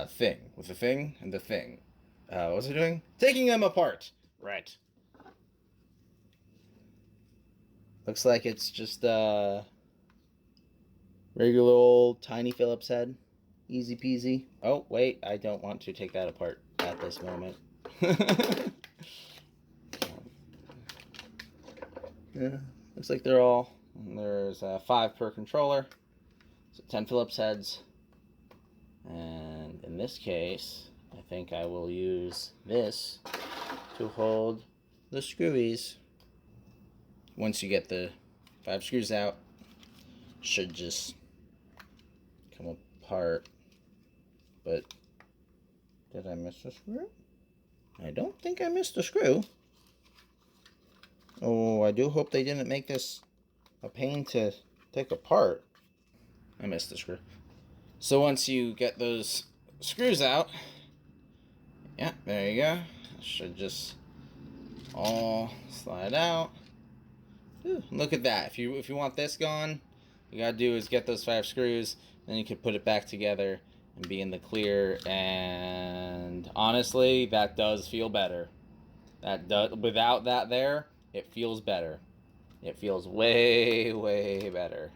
thing. With the thing and the thing. What was I doing? Taking them apart! Right. Looks like it's just a regular old tiny Phillips head. Easy peasy. Oh, wait, I don't want to take that apart at this moment. Yeah, looks like they're all, there's 5 per controller, so 10 Phillips heads, and in this case, I think I will use this to hold the screwies. Once you get the 5 screws out, should just come apart, but did I miss a screw? I don't think I missed a screw. Oh, I do hope they didn't make this a pain to take apart. I missed the screw. So once you get those screws out, yeah, there you go. It should just all slide out. Ooh, look at that. If you want this gone, you gotta do is get those 5 screws, then you can put it back together and be in the clear. And honestly, that does feel better. That does, without that there, it feels better. It feels way, way better.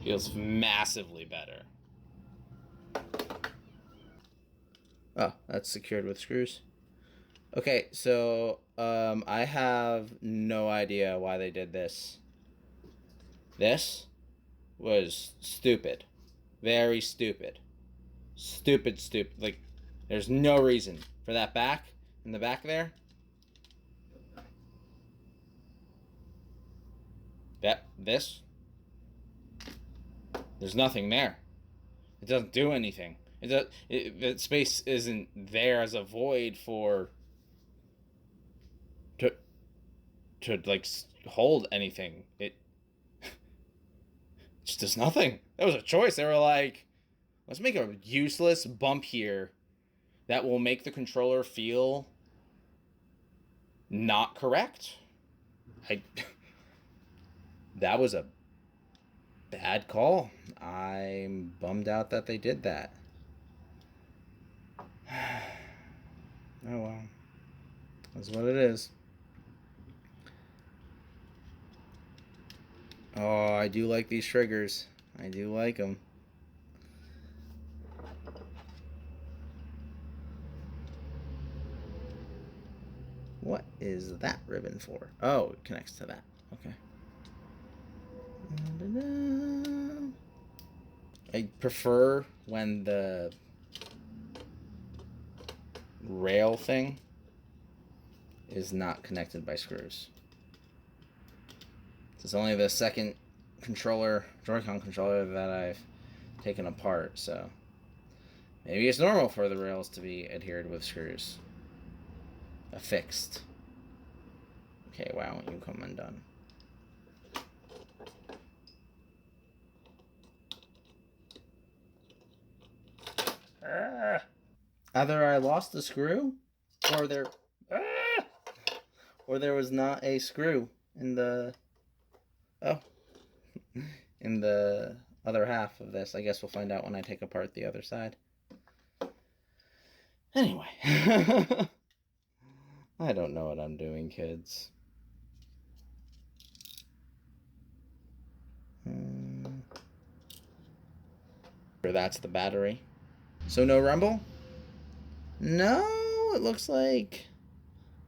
Feels massively better. Oh, that's secured with screws. Okay, so I have no idea why they did this. This was stupid. Very stupid. Stupid. Like, there's no reason for that back, in the back there. This, there's nothing there. It doesn't do anything. The space isn't there as a void for to like hold anything. It just does nothing. That was a choice. They were like, let's make a useless bump here that will make the controller feel not correct. That was a bad call. I'm bummed out that they did that. Oh well. That's what it is. Oh, I do like these triggers. I do like them. What is that ribbon for? Oh, it connects to that. Okay. I prefer when the rail thing is not connected by screws. It's only the second controller, JoyCon controller, that I've taken apart, so maybe it's normal for the rails to be adhered with screws. Affixed. Okay, why don't you come undone? Either I lost the screw, or there was not a screw in the in the other half of this. I guess we'll find out when I take apart the other side. Anyway, I don't know what I'm doing, kids. That's the battery. So no rumble? No, it looks like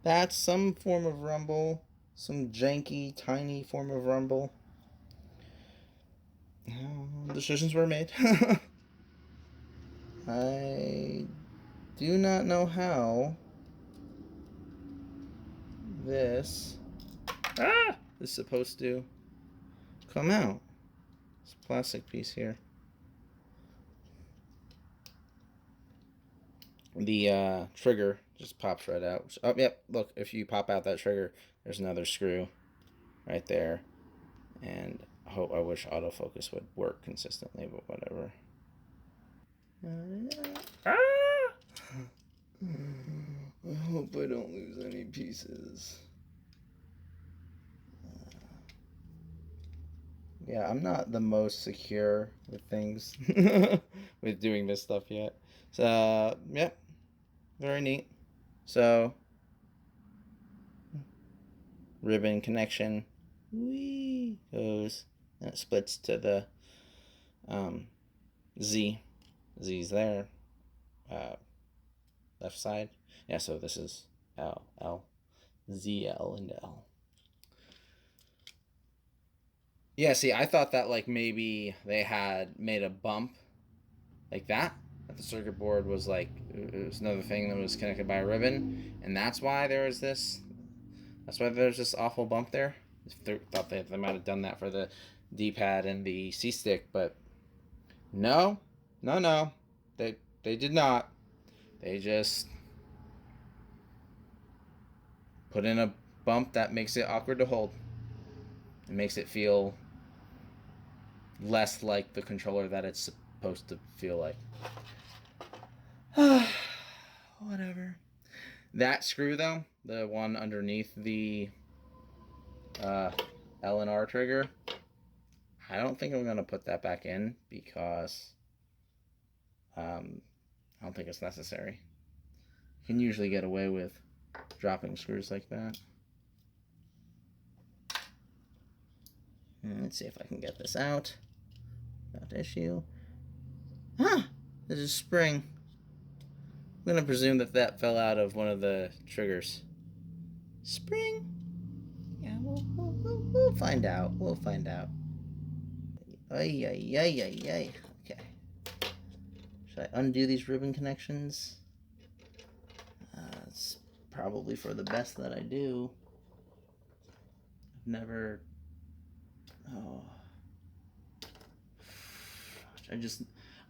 that's some form of rumble. Some janky, tiny form of rumble. Decisions were made. I do not know how this is supposed to come out. This plastic piece here. The trigger just pops right out. Oh, yep, look, if you pop out that trigger, there's another screw right there. And I wish autofocus would work consistently, but whatever. I hope I don't lose any pieces. yeah, I'm not the most secure with things with doing this stuff yet. So, yeah, very neat. So, ribbon connection, whee, goes, and it splits to the Z. Z's there. Left side. Yeah, so this is L, L, Z, L, and L. Yeah, see, I thought that like maybe they had made a bump like that. That the circuit board was like, it was another thing that was connected by a ribbon. And that's why there was this, that's why there's this awful bump there. I thought they might have done that for the D-pad and the C-stick, but no, no. They did not. They just put in a bump that makes it awkward to hold. It makes it feel less like the controller that it's supposed to feel like. Whatever. That screw, though, the one underneath the L and R trigger, I don't think I'm going to put that back in because I don't think it's necessary. You can usually get away with dropping screws like that. And let's see if I can get this out without issue. Huh! There's a spring. I'm going to presume that that fell out of one of the triggers. Spring? Yeah, we'll find out. We'll find out. Ay, ay, ay, ay, ay. Okay. Should I undo these ribbon connections? It's probably for the best that I do. I've never... Oh. I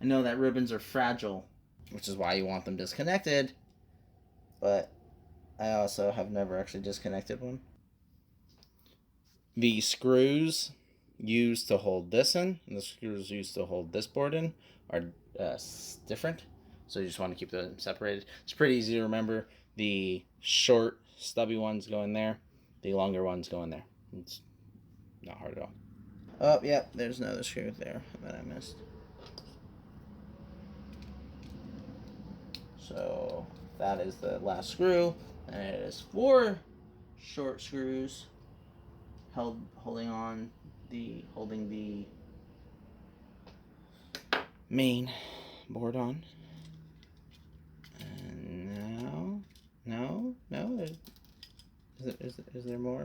know that ribbons are fragile, which is why you want them disconnected, but I also have never actually disconnected one. The screws used to hold this in and the screws used to hold this board in are different, so you just want to keep them separated. It's pretty easy to remember. The short, stubby ones go in there, the longer ones go in there. It's not hard at all. Oh, yeah, there's another screw there that I missed. So that is the last screw, and it is 4 short screws holding the main board on. And now, no, is there more?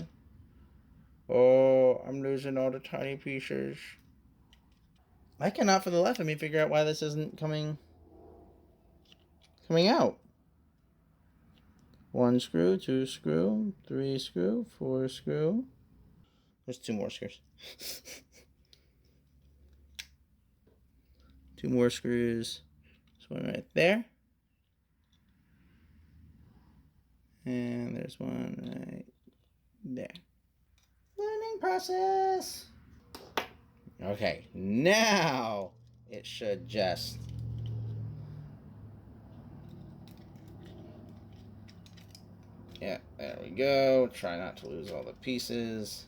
Oh, I'm losing all the tiny pieces. I cannot for the life of me figure out why this isn't coming out. 1 screw, 2 screw, 3 screw, 4 screw. There's 2 more screws. 2 more screws. There's one right there. And there's one right there. Learning process. Okay, now it should just... Yeah, there we go. Try not to lose all the pieces.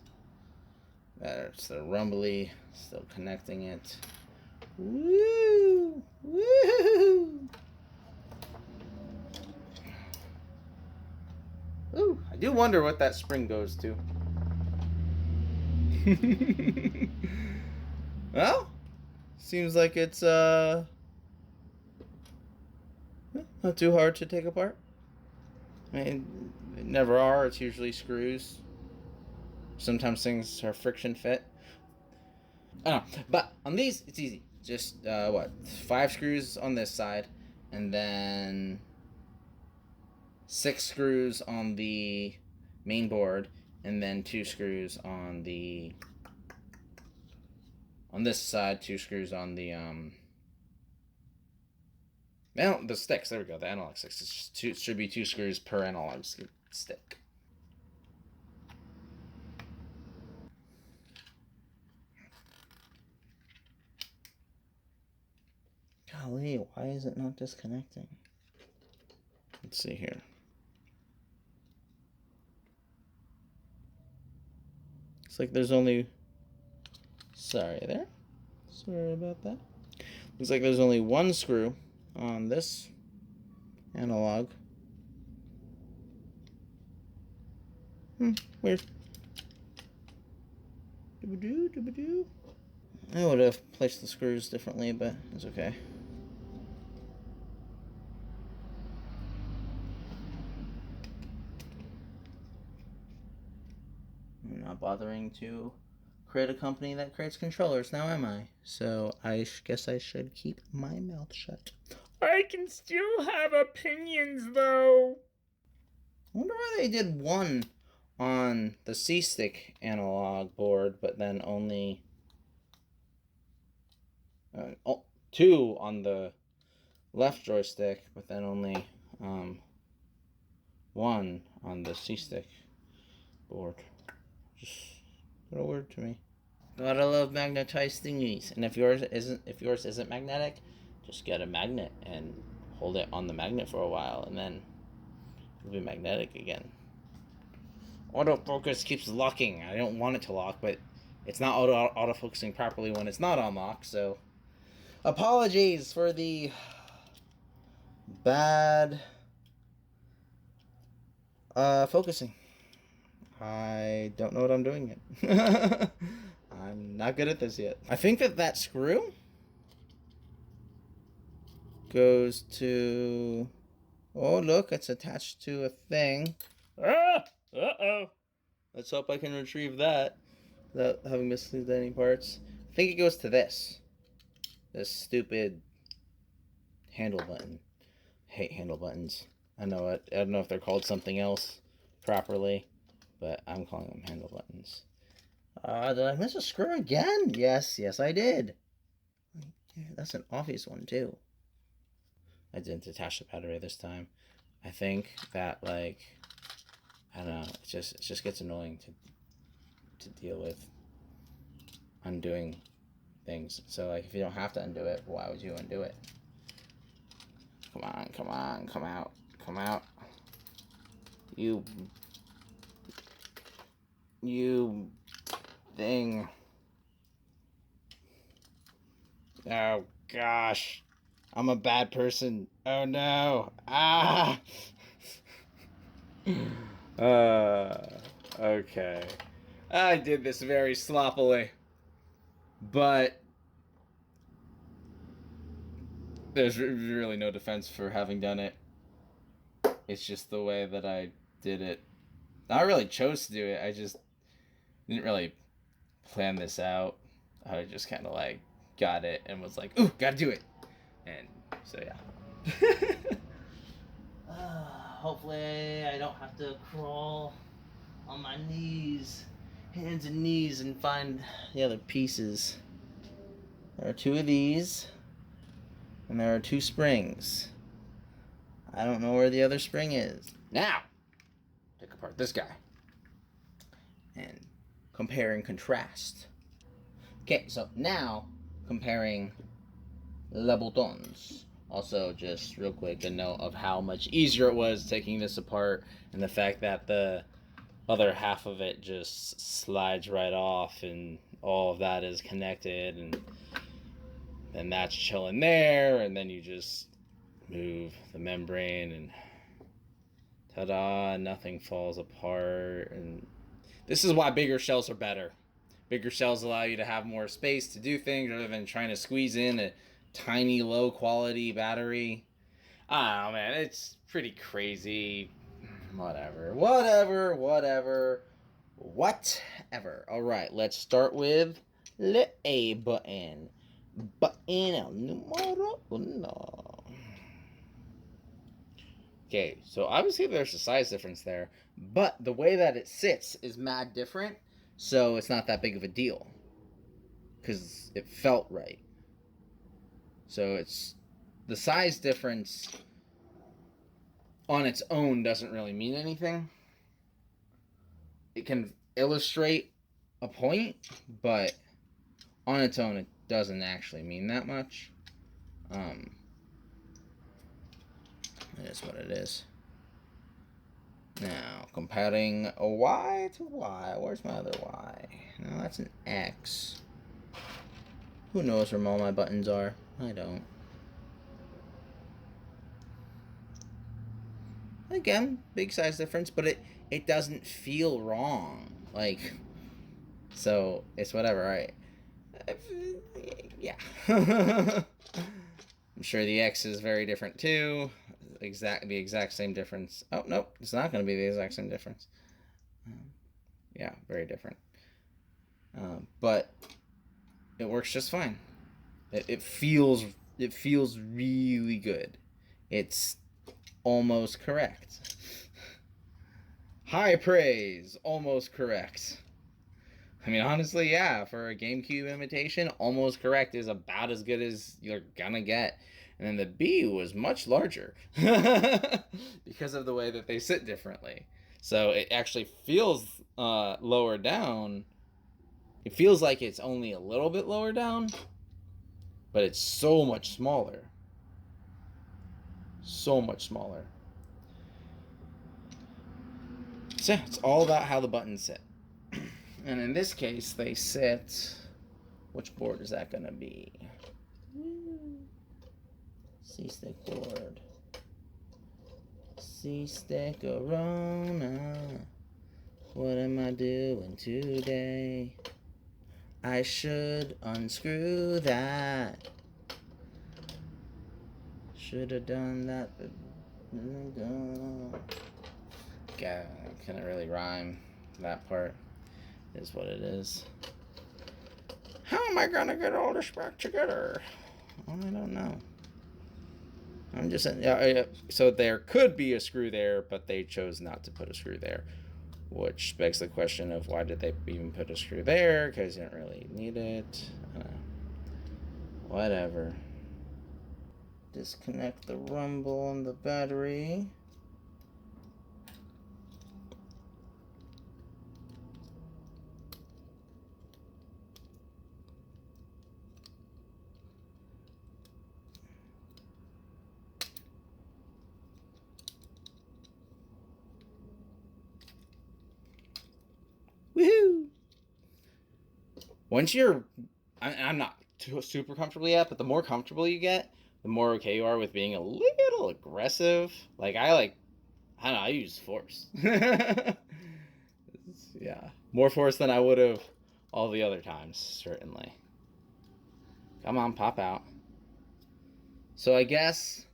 That's the rumbly. Still connecting it. Woo! Woo! Ooh, I do wonder what that spring goes to. Well, seems like it's not too hard to take apart. I mean, they never are. It's usually screws. Sometimes things are friction fit. I don't know. But on these, it's easy. Just, 5 screws on this side, and then 6 screws on the main board, and then 2 screws on this side, 2 screws on the, the sticks. There we go, the analog sticks. It's just it should be 2 screws per analog stick. Golly, why is it not disconnecting? Let's see here. It's like there's only Sorry there. Sorry about that. Looks like there's only one screw on this analog. Weird. Doo-ba-doo. I would have placed the screws differently, but it's okay. I'm not bothering to create a company that creates controllers, now am I? So I guess I should keep my mouth shut. I can still have opinions, though. I wonder why they did one on the C-Stick analog board, but then only two on the left joystick, but then only one on the C-Stick board. Just a little weird to me. Gotta love magnetized thingies. And if yours isn't magnetic, just get a magnet and hold it on the magnet for a while, and then it'll be magnetic again. Autofocus keeps locking. I don't want it to lock, but it's not autofocusing properly when it's not on lock, so apologies for the bad focusing. I don't know what I'm doing yet. I'm not good at this yet. I think that screw goes to... Oh, look, it's attached to a thing. Ah! Uh-oh. Let's hope I can retrieve that without having mislead any parts. I think it goes to this. This stupid handle button. I hate handle buttons. I know it. I don't know if they're called something else properly, but I'm calling them handle buttons. Did I miss a screw again? Yes, I did. That's an obvious one, too. I didn't attach the battery this time. I think that, like, I don't know, it just gets annoying to deal with undoing things. So, like, if you don't have to undo it, why would you undo it? Come on, come on, come out, come out. You thing. Oh, gosh. I'm a bad person. Oh, no. Ah! Okay. I did this very sloppily. But there's really no defense for having done it. It's just the way that I did it. I really chose to do it. I just didn't really plan this out. I just kind of like got it and was like, ooh, gotta do it. And so, yeah. Hopefully I don't have to crawl on my knees, hands and knees, and find the other pieces. There are two of these, and there are two springs. I don't know where the other spring is. Now, take apart this guy and compare and contrast. Okay, so now comparing les boutons. Also, just real quick, a note of how much easier it was taking this apart, and the fact that the other half of it just slides right off, and all of that is connected, and then that's chilling there, and then you just move the membrane, and ta-da, nothing falls apart. And this is why bigger shells are better. Bigger shells allow you to have more space to do things rather than trying to squeeze in a tiny, low-quality battery. I don't know, man. It's pretty crazy. Whatever. Alright, let's start with the A button. Button el número uno. Okay, so obviously there's a size difference there, but the way that it sits is mad different, so it's not that big of a deal. Because it felt right. So it's the size difference on its own doesn't really mean anything. It can illustrate a point, but on its own it doesn't actually mean that much. It is what it is. Now, comparing a Y to Y. Where's my other Y? No, that's an X. Who knows where all my buttons are? I don't. Again, big size difference, but it doesn't feel wrong. Like, so it's whatever, right? Yeah. I'm sure the X is very different too. The exact same difference. Oh, nope, it's not going to be the exact same difference. Yeah, very different. But it works just fine. It feels really good. It's almost correct. High praise, almost correct. I mean, honestly, yeah, for a GameCube imitation, almost correct is about as good as you're gonna get. And then the B was much larger because of the way that they sit differently. So it actually feels lower down. It feels like it's only a little bit lower down, but it's so much smaller. So much smaller. So yeah, it's all about how the buttons sit. And in this case, they sit... Which board is that going to be? C-stick board. C-stick-a-rona. What am I doing today? I should unscrew that. Should have done that. God, I couldn't really rhyme. That part is what it is. How am I gonna get all this back together? I don't know. I'm just saying. So there could be a screw there, but they chose not to put a screw there, which begs the question of why did they even put a screw there? Because you didn't really need it. Whatever. Disconnect the rumble and the battery. Woohoo! Once you're, I'm not super comfortable yet, but the more comfortable you get, the more okay you are with being a little aggressive. Like, I don't know, I use force. Yeah, more force than I would have all the other times, certainly. Come on, pop out. So I guess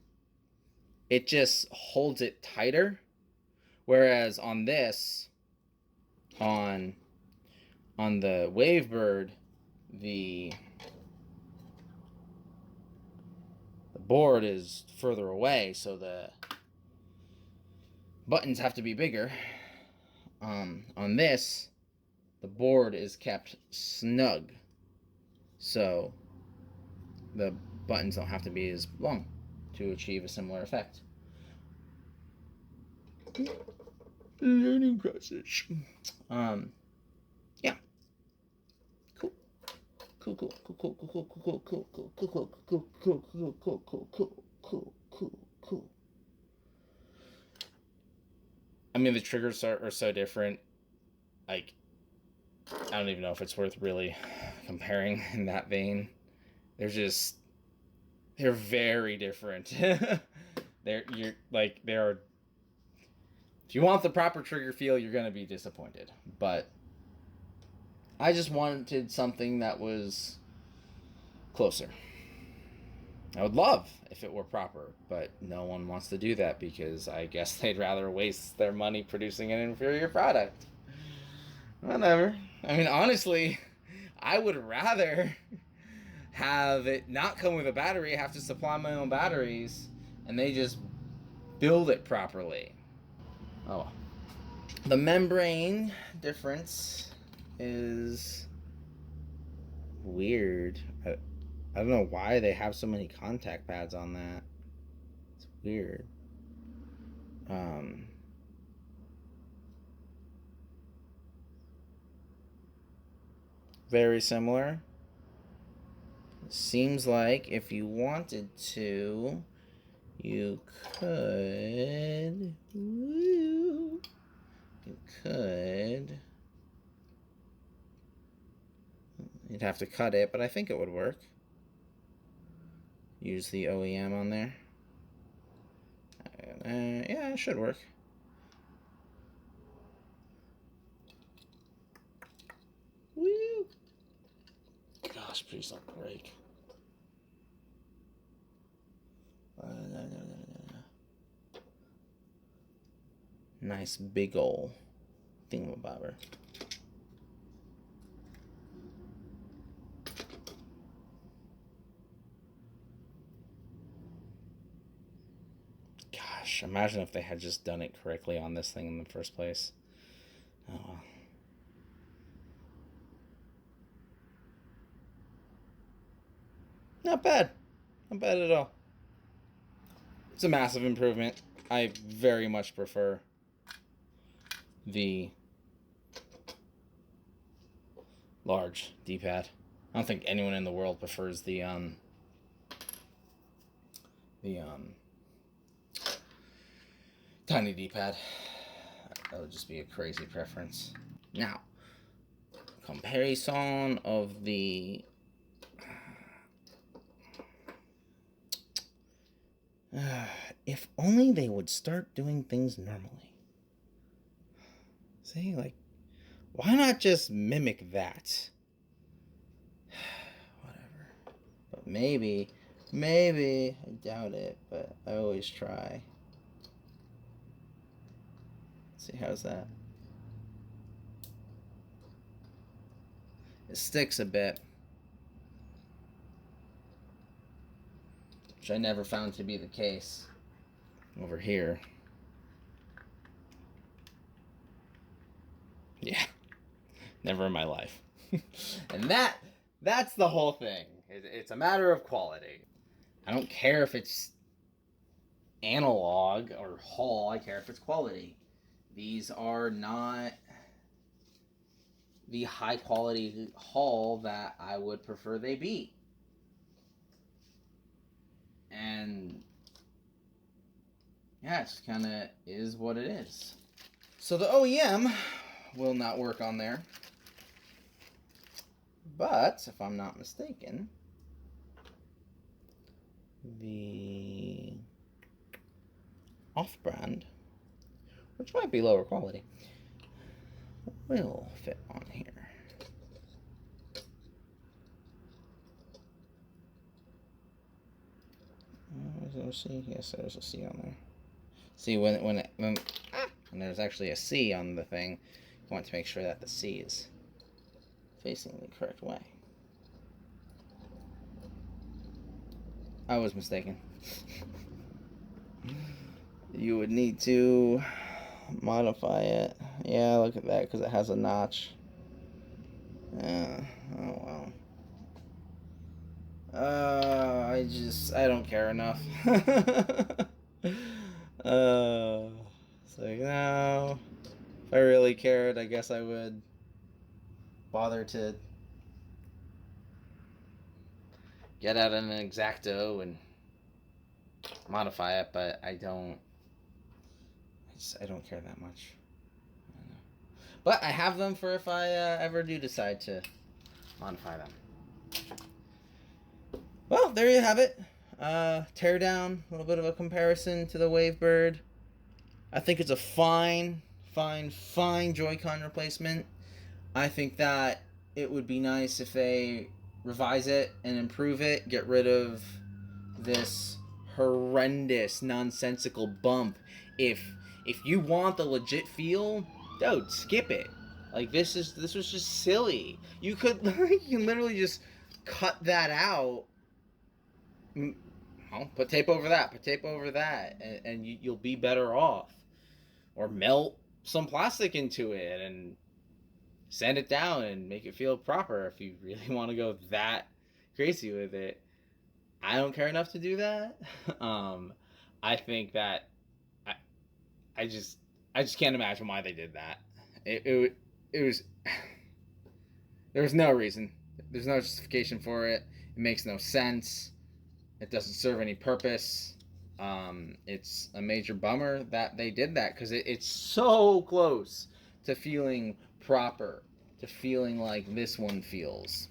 it just holds it tighter, whereas on this, on the WaveBird, the board is further away, so the buttons have to be bigger. On this, the board is kept snug, so the buttons don't have to be as long to achieve a similar effect. Learning process. Yeah. Cool. I mean, the triggers are so different. Like, I don't even know if it's worth really comparing in that vein. They're very different. If you want the proper trigger feel, you're gonna be disappointed. But I just wanted something that was closer. I would love if it were proper, but no one wants to do that because I guess they'd rather waste their money producing an inferior product. Whatever. I mean, honestly, I would rather have it not come with a battery, have to supply my own batteries, and they just build it properly. Oh. The membrane difference is weird. I don't know why they have so many contact pads on that. It's weird. Very similar. Seems like if you wanted to, you could. Woo, you could. You'd have to cut it, but I think it would work. use the OEM on there. Yeah, it should work. Woo! Gosh, please don't break. Nice big ol' thingamabobber. Gosh, imagine if they had just done it correctly on this thing in the first place. Oh well. Not bad. Not bad at all. It's a massive improvement. I very much prefer the large D-pad. I don't think anyone in the world prefers the tiny D-pad. That would just be a crazy preference. Now, comparison of the if only they would start doing things normally. See, like, why not just mimic that? Whatever. But maybe, I doubt it, but I always try. Let's see, how's that? It sticks a bit, which I never found to be the case over here. Yeah, never in my life. And that's the whole thing. It's a matter of quality. I don't care if it's analog or Hall, I care if it's quality. These are not the high quality Hall that I would prefer they be. And yeah, it just kind of is what it is. So the OEM will not work on there. But, if I'm not mistaken, the off-brand, which might be lower quality, will fit on here. Is there a C? Yes, there's a C on there. See, when there's actually a C on the thing, you want to make sure that the C is facing the correct way. I was mistaken. You would need to modify it. Yeah, look at that, because it has a notch. Yeah, oh well. I don't care enough. So, you know, if I really cared, I guess I would bother to get out an X-Acto and modify it, but I don't care that much. But I have them for if I ever do decide to modify them. Well, there you have it. Teardown, a little bit of a comparison to the WaveBird. I think it's a fine Joy-Con replacement. I think that it would be nice if they revise it and improve it, get rid of this horrendous, nonsensical bump. If you want the legit feel, dude, skip it. Like, this was just silly. You could literally just cut that out. Well, put tape over that, and you'll be better off. Or melt some plastic into it and sand it down and make it feel proper if you really want to go that crazy with it. I don't care enough to do that. I think that I just can't imagine why they did that. It was there was no reason. There's no justification for it. It makes no sense. It doesn't serve any purpose. It's a major bummer that they did that, because it's so close to feeling proper, to feeling like this one feels.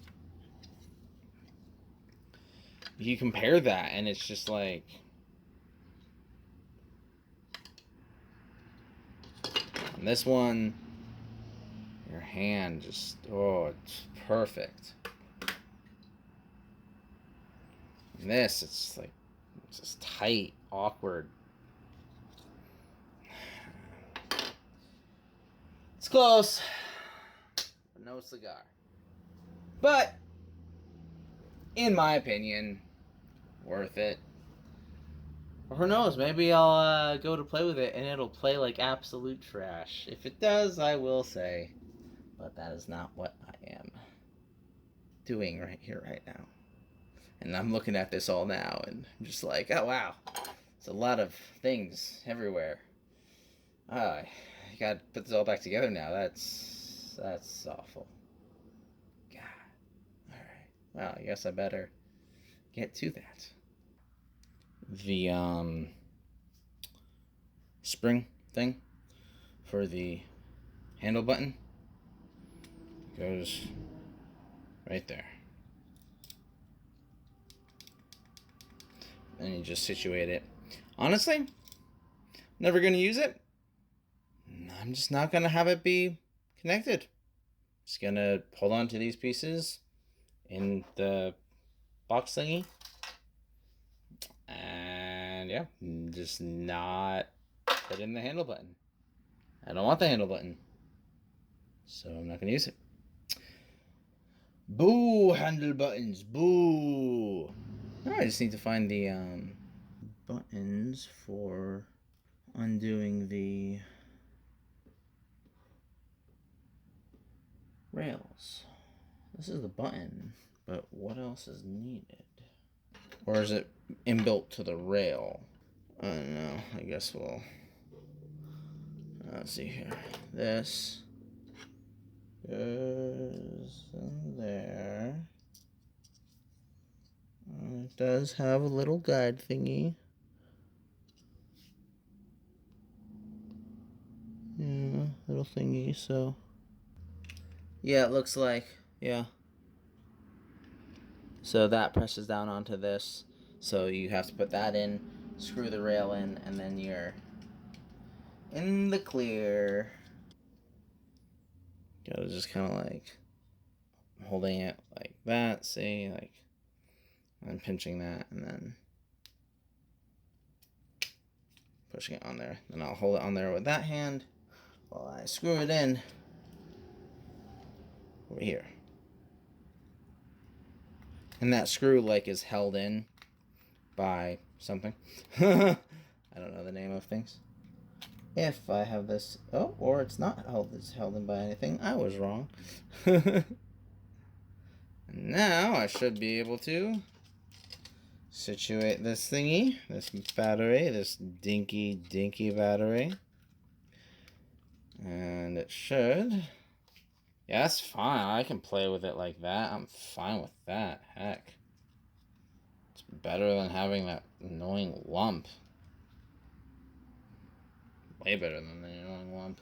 you compare that, and it's just like, on this one, your hand just, oh, it's perfect. And this, it's like, it's just tight, awkward. It's close, but no cigar. But, in my opinion, worth it. Or who knows, maybe I'll go to play with it and it'll play like absolute trash. If it does, I will say. But that is not what I am doing right here, right now. And I'm looking at this all now and I'm just like, oh wow. It's a lot of things everywhere. I gotta put this all back together now. That's awful. God. Alright. Well, I guess I better get to that. The spring thing for the handle button goes right there. And you just situate it. Honestly, never going to use it. I'm just not going to have it be connected. Just going to hold on to these pieces in the box thingy. And yeah, just not put in the handle button. I don't want the handle button. So I'm not going to use it. Boo, handle buttons, boo. Now I just need to find the buttons for undoing the rails. This is the button, but what else is needed? Or is it inbuilt to the rail? I don't know. I guess we'll... let's see here. This goes in there. It does have a little guide thingy. Yeah, little thingy, so... yeah, it looks like, yeah. So that presses down onto this. So you have to put that in, screw the rail in, and then you're in the clear. Gotta just kind of like holding it like that, see, like, and pinching that, and then pushing it on there. Then I'll hold it on there with that hand while I screw it in over here. And that screw like is held in by something. I don't know the name of things. If I have this, oh, or it's not held, it's held in by anything. I was wrong. And now I should be able to situate this thingy, this battery, this dinky battery. And it should, yeah, that's fine. I can play with it like that. I'm fine with that. Heck. It's better than having that annoying lump. Way better than the annoying lump.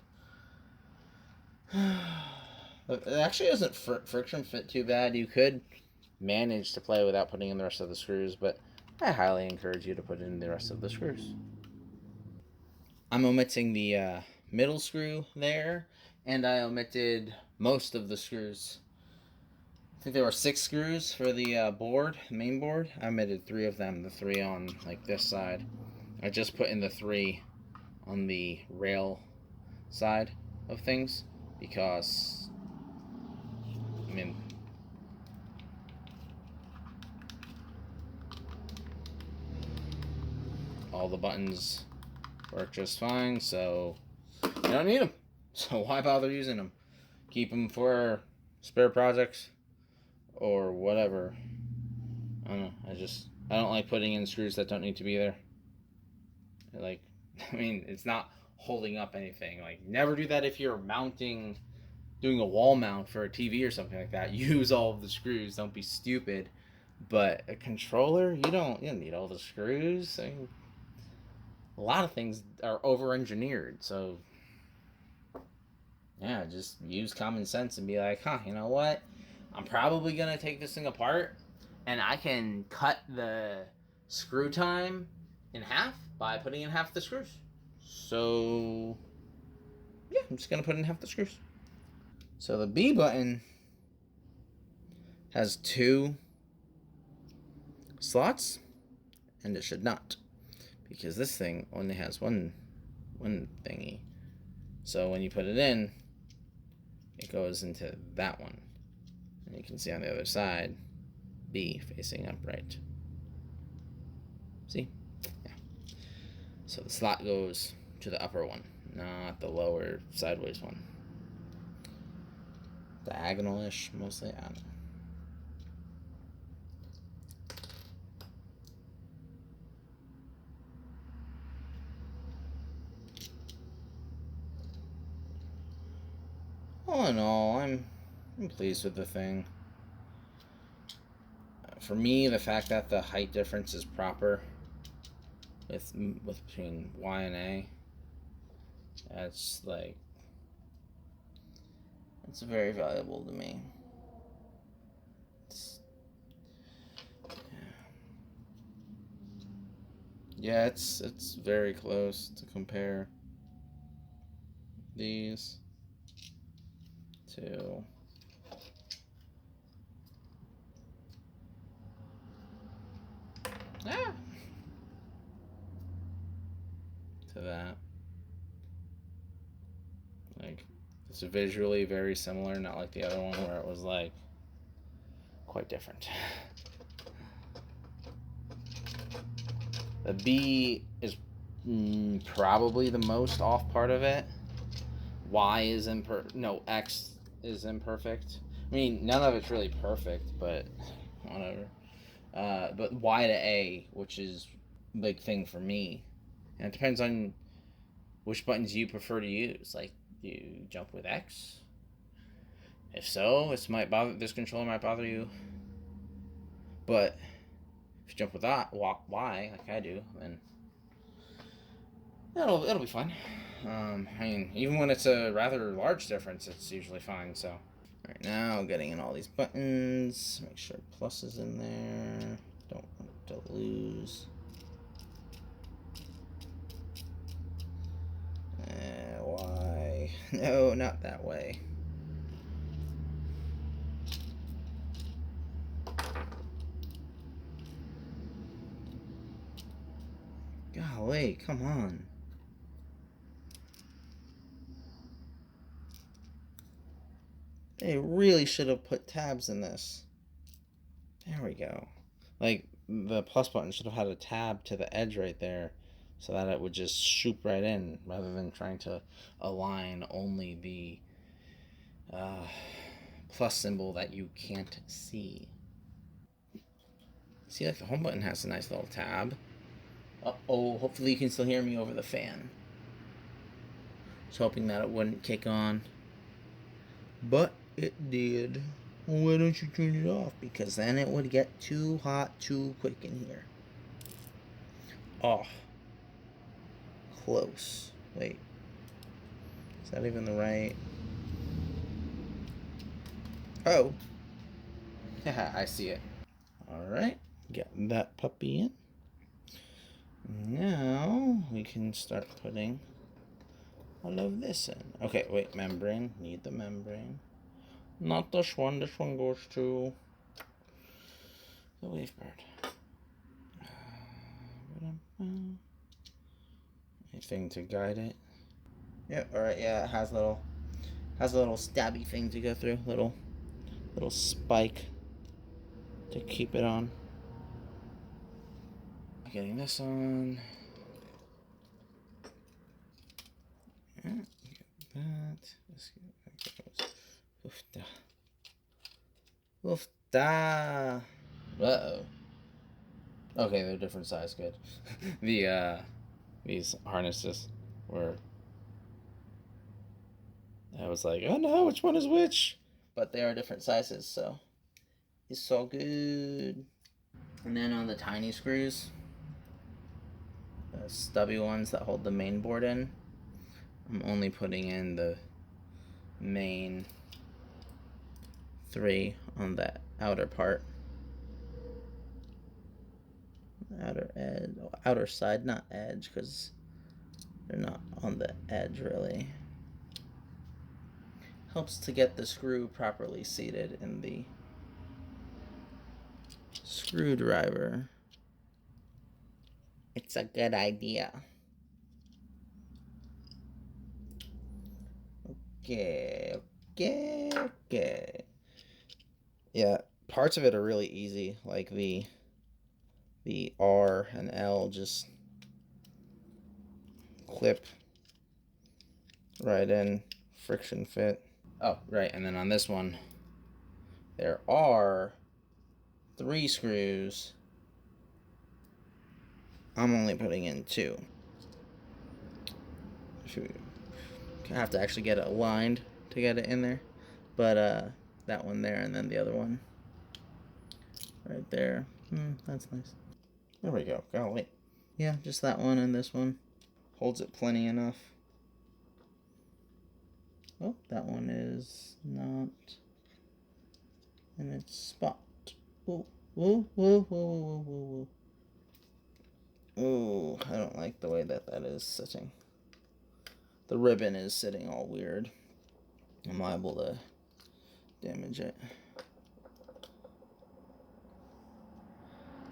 It actually doesn't friction fit too bad. You could manage to play without putting in the rest of the screws, but I highly encourage you to put in the rest of the screws. I'm omitting the middle screw there, and I omitted most of the screws. I think there were 6 screws for the board, main board. I omitted 3 of them, the 3 on like this side. I just put in the 3 on the rail side of things because, I mean, all the buttons work just fine, so you don't need them. So why bother using them? Keep them for spare projects or whatever. I don't know. I don't like putting in screws that don't need to be there. Like, I mean, it's not holding up anything. Like, never do that if you're doing a wall mount for a TV or something like that. Use all of the screws. Don't be stupid. But a controller, you don't need all the screws. I mean, a lot of things are over-engineered, so yeah, just use common sense and be like, huh, you know what? I'm probably gonna take this thing apart, And I can cut the screw time in half by putting in half the screws. So, yeah, I'm just going to put in half the screws. So the B button has 2 slots, and it should not, because this thing only has one thingy. So when you put it in, it goes into that one. And you can see on the other side, B facing upright. See? Yeah. So the slot goes to the upper one, not the lower sideways one. Diagonal-ish, mostly. I don't know. All in all, I'm pleased with the thing. For me, the fact that the height difference is proper with between Y and A, that's like, it's very valuable to me. Yeah, it's very close to compare these to that. Like, it's visually very similar, not like the other one where it was like quite different. The B is probably the most off part of it. Y is X is imperfect. I mean, none of it's really perfect, but whatever. But Y to A, which is a big thing for me. And it depends on which buttons you prefer to use. Like, do you jump with X? If so, this controller might bother you. But if you jump with Y, like I do, then it'll be fine. I mean, even when it's a rather large difference, it's usually fine. So, right now, getting in all these buttons. Make sure plus is in there. Don't want to lose. Why? No, not that way. Golly, come on. They really should have put tabs in this. There we go. Like, the plus button should have had a tab to the edge right there so that it would just shoot right in rather than trying to align only the plus symbol that you can't see. See, like, the home button has a nice little tab. Uh-oh, hopefully you can still hear me over the fan. I was hoping that it wouldn't kick on. But it did. Why don't you turn it off? Because then it would get too hot too quick in here. Oh. Close. Wait. Is that even the right? Oh. Yeah, I see it. Alright. Getting that puppy in. Now we can start putting all of this in. Okay, wait, membrane. Need the membrane. Not this one. This one goes to the WaveBird. Anything to guide it? Yep. All right. Yeah, it has a little stabby thing to go through. Little spike to keep it on. Getting this on. Yeah, get that. Let's get that. Oofda. Uh-oh. Okay, they're different size. Good. These harnesses were... I was like, oh no, which one is which? But they are different sizes, so it's so good. And then on the tiny screws, the stubby ones that hold the main board in, I'm only putting in the main 3 on that outer part. outer edge, outer side, not edge, because they're not on the edge really. Helps to get the screw properly seated in the screwdriver. It's a good idea. Okay. Yeah, parts of it are really easy, like the R and L just clip right in, friction fit. Oh, right, and then on this one, there are 3 screws. I'm only putting in 2. I have to actually get it aligned to get it in there. But that one there, and then the other one right there. That's nice. There we go. Golly. Yeah, just that one and this one. Holds it plenty enough. Oh, that one is not in its spot. Ooh, ooh, ooh, ooh, ooh, ooh, ooh. Ooh, I don't like the way that is sitting. The ribbon is sitting all weird. I'm liable to damage it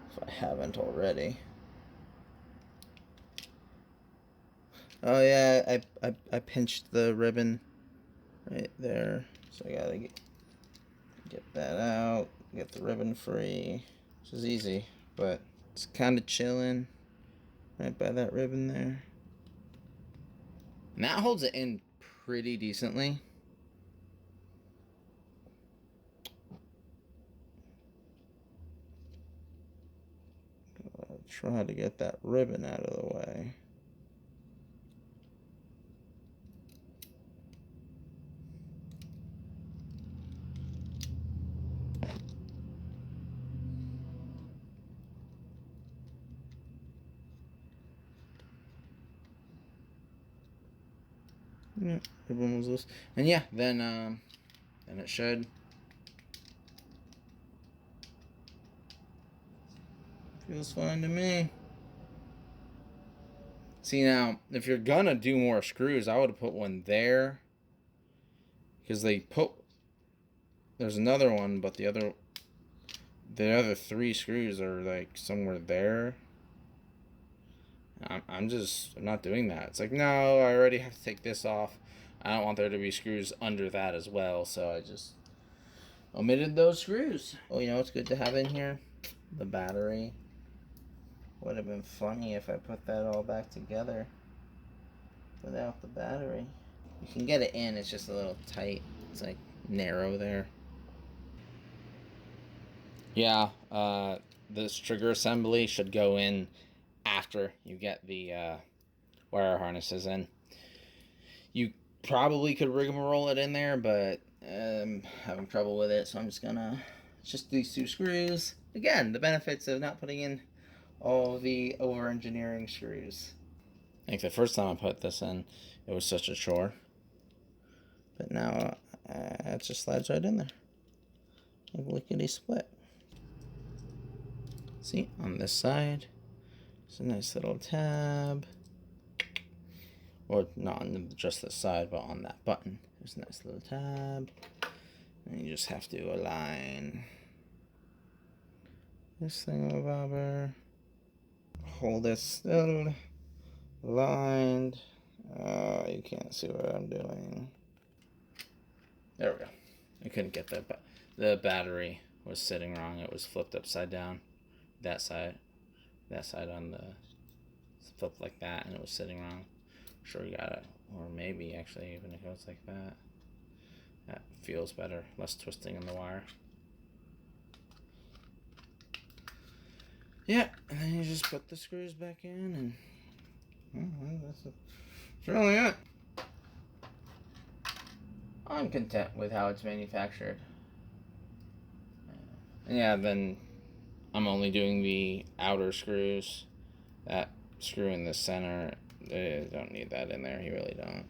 if I haven't already. Oh yeah, I pinched the ribbon right there, so I gotta get that out, get the ribbon free, which is easy, but it's kind of chilling right by that ribbon there. And that holds it in pretty decently. I'll try to get that ribbon out of the way. Yeah, ribbon was loose. And yeah, then it should. Feels fine to me. See, now, if you're gonna do more screws, I would have put one there. Because there's another one, but the other 3 screws are like somewhere there. I'm not doing that. It's like, no, I already have to take this off. I don't want there to be screws under that as well, so I just omitted those screws. Oh, you know what's good to have in here? The battery. Would have been funny if I put that all back together without the battery. You can get it in, it's just a little tight. It's like narrow there. Yeah, this trigger assembly should go in after you get the wire harnesses in. You probably could rigmarole it in there, but I'm having trouble with it, so I'm just gonna just these 2 screws. Again, the benefits of not putting in all the over-engineering screws. I think the first time I put this in, it was such a chore. But now it just slides right in there. Like lickety split. See, on this side, it's a nice little tab. Or not on just this side, but on that button. There's a nice little tab. And you just have to align this thingamabobber. Hold it still. Aligned. You can't see what I'm doing. There we go. I couldn't get that, but the battery was sitting wrong. It was flipped upside down. That side on the flipped like that, and it was sitting wrong. Sure, you got it, or maybe actually even if it goes like that, that feels better. Less twisting in the wire. Yeah, and then you just put the screws back in, and that's really it. I'm content with how it's manufactured. And yeah, then I'm only doing the outer screws. That screw in the center, they don't need that in there. You really don't.